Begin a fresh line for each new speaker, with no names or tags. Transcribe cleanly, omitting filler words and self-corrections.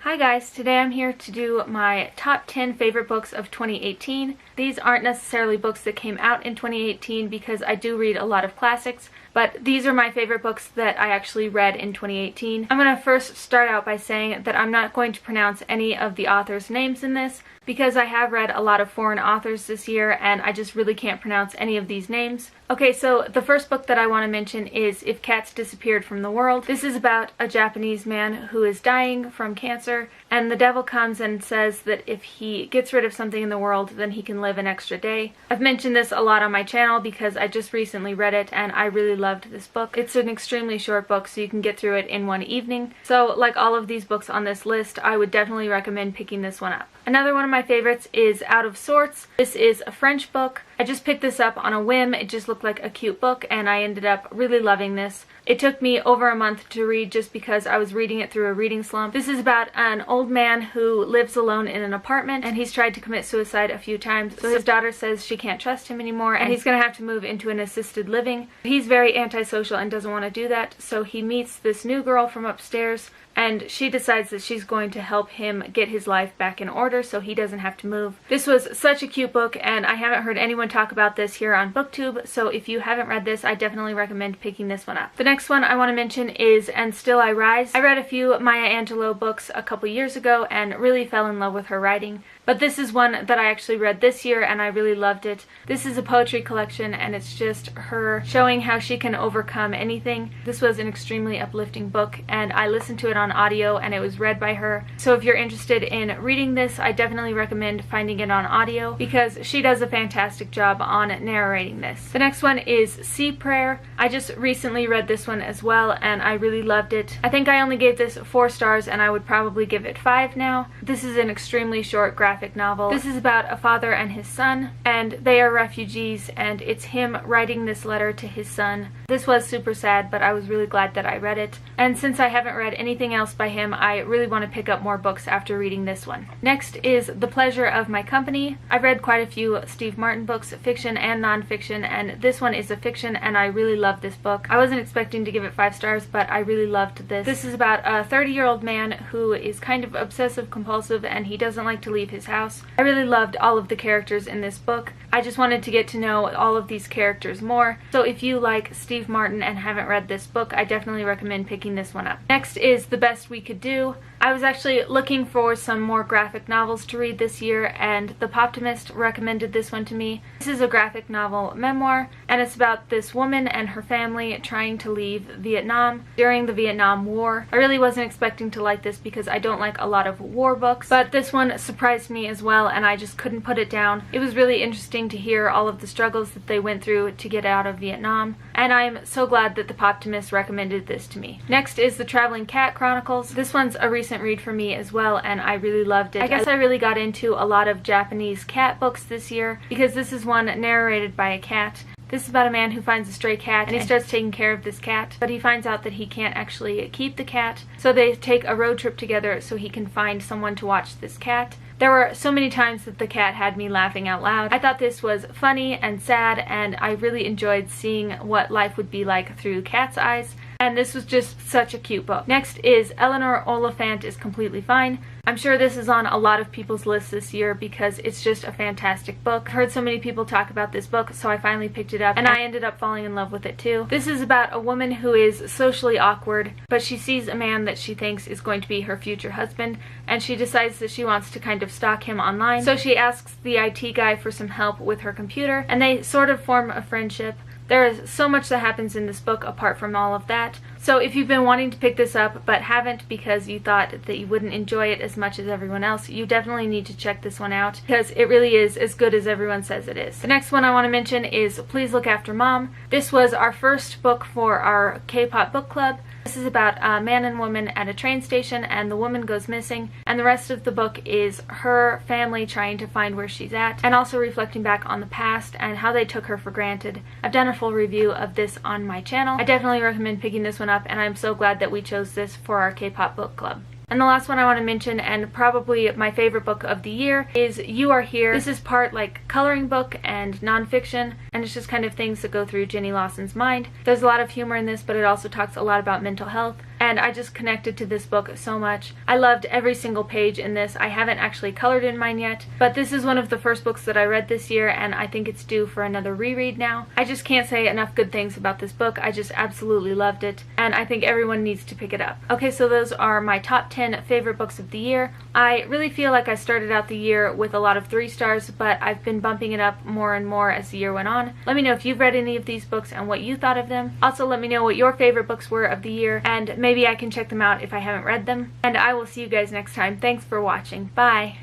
Hi guys, today I'm here to do my top 10 favorite books of 2018. These aren't necessarily books that came out in 2018 because I do read a lot of classics, but these are my favorite books that I actually read in 2018. I'm going to first start out by saying that I'm not going to pronounce any of the authors' names in this because I have read a lot of foreign authors this year and I just really can't pronounce any of these names. Okay, so the first book that I want to mention is If Cats Disappeared from the World. This is about a Japanese man who is dying from cancer, and the devil comes and says that if he gets rid of something in the world, then he can live an extra day. I've mentioned this a lot on my channel because I just recently read it and I really loved this book. It's an extremely short book, so you can get through it in one evening. So like all of these books on this list, I would definitely recommend picking this one up. Another one of my favorites is Out of Sorts. This is a French book. I just picked this up on a whim. It just looked like a cute book and I ended up really loving this. It took me over a month to read just because I was reading it through a reading slump. This is about an old man who lives alone in an apartment and he's tried to commit suicide a few times. So his daughter says she can't trust him anymore and he's going to have to move into an assisted living. He's very antisocial and doesn't want to do that, so he meets this new girl from upstairs and she decides that she's going to help him get his life back in order so he doesn't have to move. This was such a cute book and I haven't heard anyone talk about this here on BookTube, so if you haven't read this, I definitely recommend picking this one up. The next one I want to mention is And Still I Rise. I read a few Maya Angelou books a couple years ago and really fell in love with her writing. But this is one that I actually read this year and I really loved it. This is a poetry collection and it's just her showing how she can overcome anything. This was an extremely uplifting book and I listened to it on audio and it was read by her. So if you're interested in reading this, I definitely recommend finding it on audio because she does a fantastic job on narrating this. The next one is Sea Prayer. I just recently read this one as well and I really loved it. I think I only gave this 4 stars and I would probably give it 5 now. This is an extremely short graphic novel. This is about a father and his son, and they are refugees, and it's him writing this letter to his son. This was super sad, but I was really glad that I read it. And since I haven't read anything else by him, I really want to pick up more books after reading this one. Next is The Pleasure of My Company. I've read quite a few Steve Martin books, fiction and non-fiction, and this one is a fiction, and I really love this book. I wasn't expecting to give it 5 stars, but I really loved this. This is about a 30-year-old man who is kind of obsessive-compulsive, and he doesn't like to leave his house. I really loved all of the characters in this book. I just wanted to get to know all of these characters more. So if you like Steve Martin and haven't read this book, I definitely recommend picking this one up. Next is The Best We Could Do. I was actually looking for some more graphic novels to read this year and The Poptimist recommended this one to me. This is a graphic novel memoir and it's about this woman and her family trying to leave Vietnam during the Vietnam War. I really wasn't expecting to like this because I don't like a lot of war books, but this one surprised me as well and I just couldn't put it down. It was really interesting to hear all of the struggles that they went through to get out of Vietnam, and I'm so glad that The Poptimist recommended this to me. Next is The Traveling Cat Chronicles. This one's a recent read for me as well and I really loved it. I guess I really got into a lot of Japanese cat books this year because this is one narrated by a cat. This is about a man who finds a stray cat and he starts taking care of this cat, but he finds out that he can't actually keep the cat, so they take a road trip together so he can find someone to watch this cat. There were so many times that the cat had me laughing out loud. I thought this was funny and sad and I really enjoyed seeing what life would be like through cat's eyes. And this was just such a cute book. Next is Eleanor Oliphant is Completely Fine. I'm sure this is on a lot of people's lists this year because it's just a fantastic book. I've heard so many people talk about this book, so I finally picked it up and I ended up falling in love with it too. This is about a woman who is socially awkward, but she sees a man that she thinks is going to be her future husband and she decides that she wants to kind of stalk him online. So she asks the IT guy for some help with her computer and they sort of form a friendship. There is so much that happens in this book apart from all of that. So if you've been wanting to pick this up but haven't because you thought that you wouldn't enjoy it as much as everyone else, you definitely need to check this one out because it really is as good as everyone says it is. The next one I want to mention is Please Look After Mom. This was our first book for our K-pop book club. This is about a man and woman at a train station and the woman goes missing and the rest of the book is her family trying to find where she's at and also reflecting back on the past and how they took her for granted. I've done a full review of this on my channel. I definitely recommend picking this one up and I'm so glad that we chose this for our K-pop book club. And the last one I want to mention, and probably my favorite book of the year, is You Are Here. This is part like coloring book and nonfiction, and it's just kind of things that go through Jenny Lawson's mind. There's a lot of humor in this, but it also talks a lot about mental health. and I just connected to this book so much. I loved every single page in this. I haven't actually colored in mine yet, but this is one of the first books that I read this year, and I think it's due for another reread now. I just can't say enough good things about this book. I just absolutely loved it, and I think everyone needs to pick it up. Okay, so those are my top 10 favorite books of the year. I really feel like I started out the year with a lot of 3 stars, but I've been bumping it up more and more as the year went on. Let me know if you've read any of these books and what you thought of them. Also, let me know what your favorite books were of the year, and maybe I can check them out if I haven't read them. And I will see you guys next time. Thanks for watching. Bye!